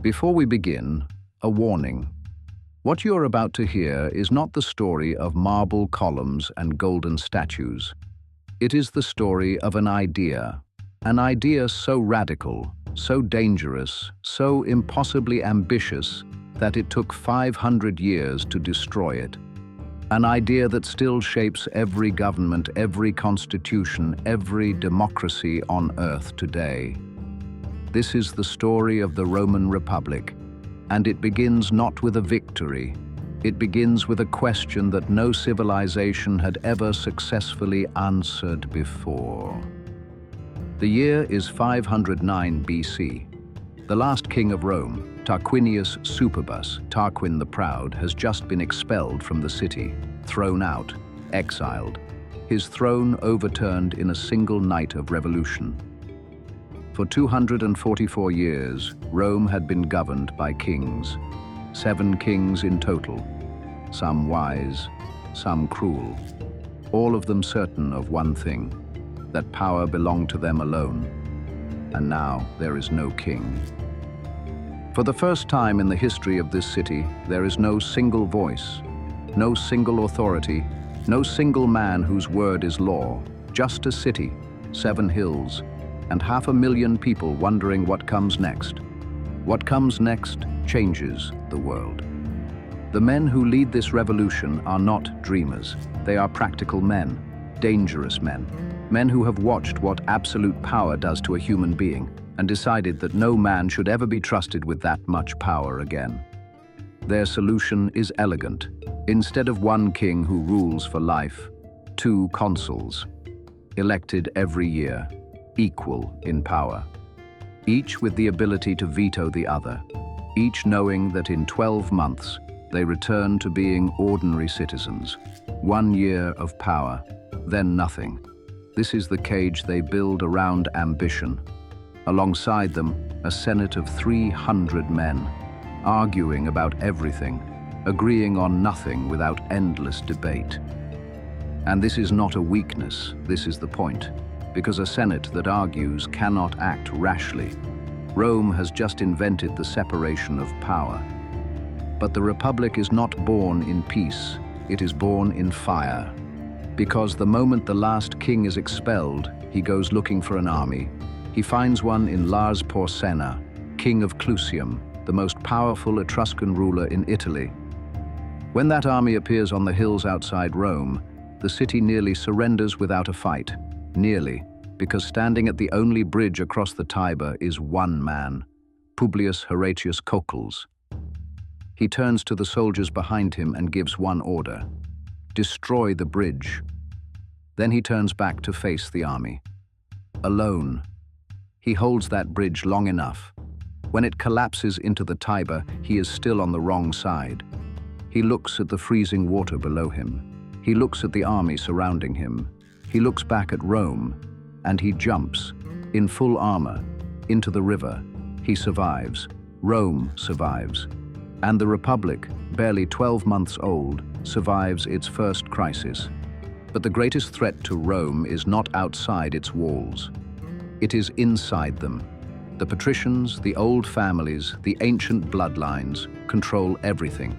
Before we begin, a warning. What you're about to hear is not the story of marble columns and golden statues. It is the story of an idea so radical, so dangerous, so impossibly ambitious that it took 500 years to destroy it. An idea that still shapes every government, every constitution, every democracy on Earth today. This is the story of the Roman Republic, and it begins not with a victory. It begins with a question that no civilization had ever successfully answered before. The year is 509 BC. The last king of Rome, Tarquinius Superbus, Tarquin the Proud, has just been expelled from the city, thrown out, exiled, his throne overturned in a single night of revolution. For 244 years, Rome had been governed by kings, 7 kings in total, some wise, some cruel, all of them certain of one thing, that power belonged to them alone, and now there is no king. For the first time in the history of this city, there is no single voice, no single authority, no single man whose word is law, just a city, 7 hills, and 500,000 people wondering what comes next. What comes next changes the world. The men who lead this revolution are not dreamers. They are practical men, dangerous men, men who have watched what absolute power does to a human being and decided that no man should ever be trusted with that much power again. Their solution is elegant. Instead of 1 king who rules for life, 2 consuls, elected every year, equal in power, each with the ability to veto the other, each knowing that in 12 months they return to being ordinary citizens. 1 year of power, then nothing. This is the cage they build around ambition. Alongside them, a Senate of 300 men, arguing about everything, agreeing on nothing without endless debate. And this is not a weakness, this is the point. Because a Senate that argues cannot act rashly. Rome has just invented the separation of power. But the Republic is not born in peace, it is born in fire. Because the moment the last king is expelled, he goes looking for an army. He finds one in Lars Porsena, king of Clusium, the most powerful Etruscan ruler in Italy. When that army appears on the hills outside Rome, the city nearly surrenders without a fight. Nearly, because standing at the only bridge across the Tiber is one man, Publius Horatius Cocles. He turns to the soldiers behind him and gives one order: destroy the bridge. Then he turns back to face the army. Alone, he holds that bridge long enough. When it collapses into the Tiber, he is still on the wrong side. He looks at the freezing water below him. He looks at the army surrounding him. He looks back at Rome, and he jumps, in full armor, into the river. He survives. Rome survives. And the Republic, barely 12 months old, survives its first crisis. But the greatest threat to Rome is not outside its walls. It is inside them. The patricians, the old families, the ancient bloodlines control everything.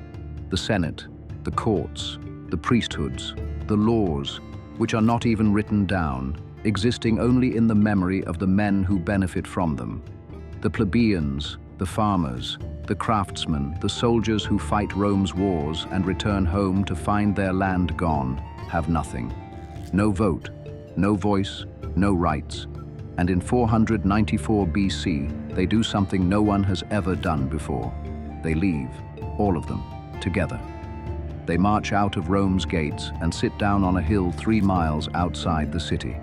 The Senate, the courts, the priesthoods, the laws, which are not even written down, existing only in the memory of the men who benefit from them. The plebeians, the farmers, the craftsmen, the soldiers who fight Rome's wars and return home to find their land gone, have nothing. No vote, no voice, no rights. And in 494 BC, they do something no one has ever done before. They leave, all of them, together. They march out of Rome's gates and sit down on a hill 3 miles outside the city.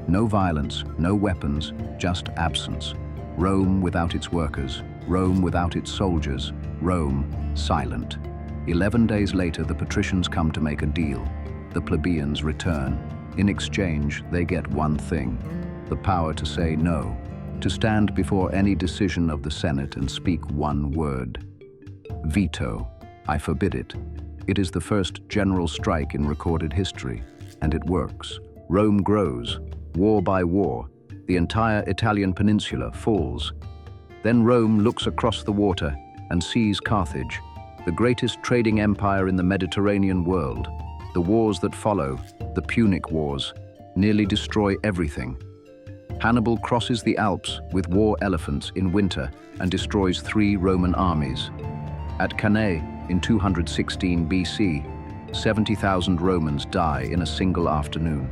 No violence, no weapons, just absence. Rome without its workers, Rome without its soldiers, Rome silent. 11 days later, the patricians come to make a deal. The plebeians return. In exchange, they get one thing: the power to say no, to stand before any decision of the Senate and speak one word. Veto. I forbid it. It is the first general strike in recorded history, and it works. Rome grows, war by war. The entire Italian peninsula falls. Then Rome looks across the water and sees Carthage, the greatest trading empire in the Mediterranean world. The wars that follow, the Punic Wars, nearly destroy everything. Hannibal crosses the Alps with war elephants in winter and destroys 3 Roman armies. At Cannae, in 216 BC, 70,000 Romans die in a single afternoon.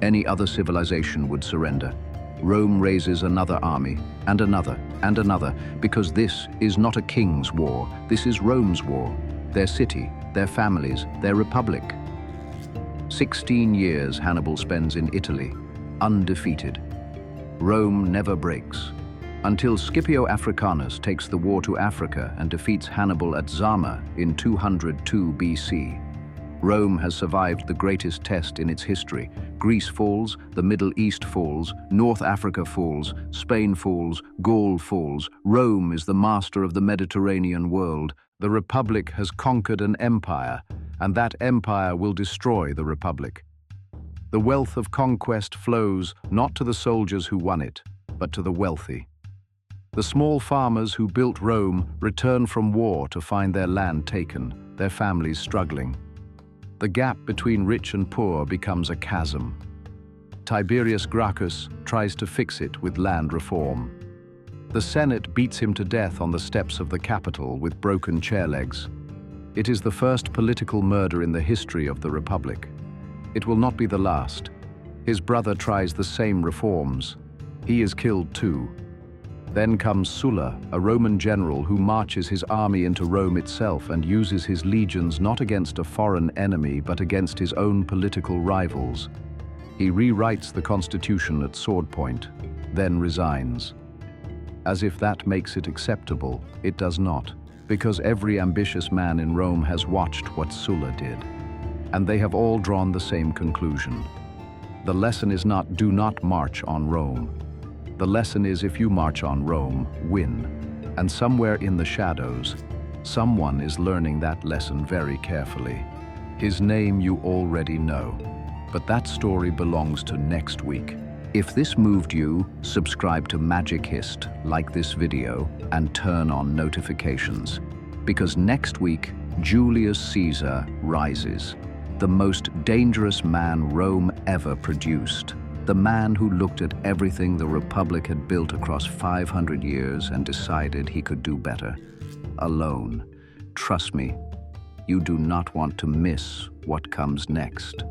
Any other civilization would surrender. Rome raises another army, and another, and another, because this is not a king's war, this is Rome's war, their city, their families, their republic. 16 years Hannibal spends in Italy, undefeated. Rome never breaks, until Scipio Africanus takes the war to Africa and defeats Hannibal at Zama in 202 BC. Rome has survived the greatest test in its history. Greece falls, the Middle East falls, North Africa falls, Spain falls, Gaul falls. Rome is the master of the Mediterranean world. The Republic has conquered an empire, and that empire will destroy the Republic. The wealth of conquest flows not to the soldiers who won it, but to the wealthy. The small farmers who built Rome return from war to find their land taken, their families struggling. The gap between rich and poor becomes a chasm. Tiberius Gracchus tries to fix it with land reform. The Senate beats him to death on the steps of the Capitol with broken chair legs. It is the first political murder in the history of the Republic. It will not be the last. His brother tries the same reforms. He is killed too. Then comes Sulla, a Roman general who marches his army into Rome itself and uses his legions not against a foreign enemy but against his own political rivals. He rewrites the constitution at sword point, then resigns. As if that makes it acceptable, it does not, because every ambitious man in Rome has watched what Sulla did, and they have all drawn the same conclusion. The lesson is not do not march on Rome. The lesson is if you march on Rome, win. And somewhere in the shadows, someone is learning that lesson very carefully. His name you already know, but that story belongs to next week. If this moved you, subscribe to MagicHist, like this video, and turn on notifications. Because next week, Julius Caesar rises, the most dangerous man Rome ever produced. The man who looked at everything the Republic had built across 500 years and decided he could do better. Alone. Trust me, you do not want to miss what comes next.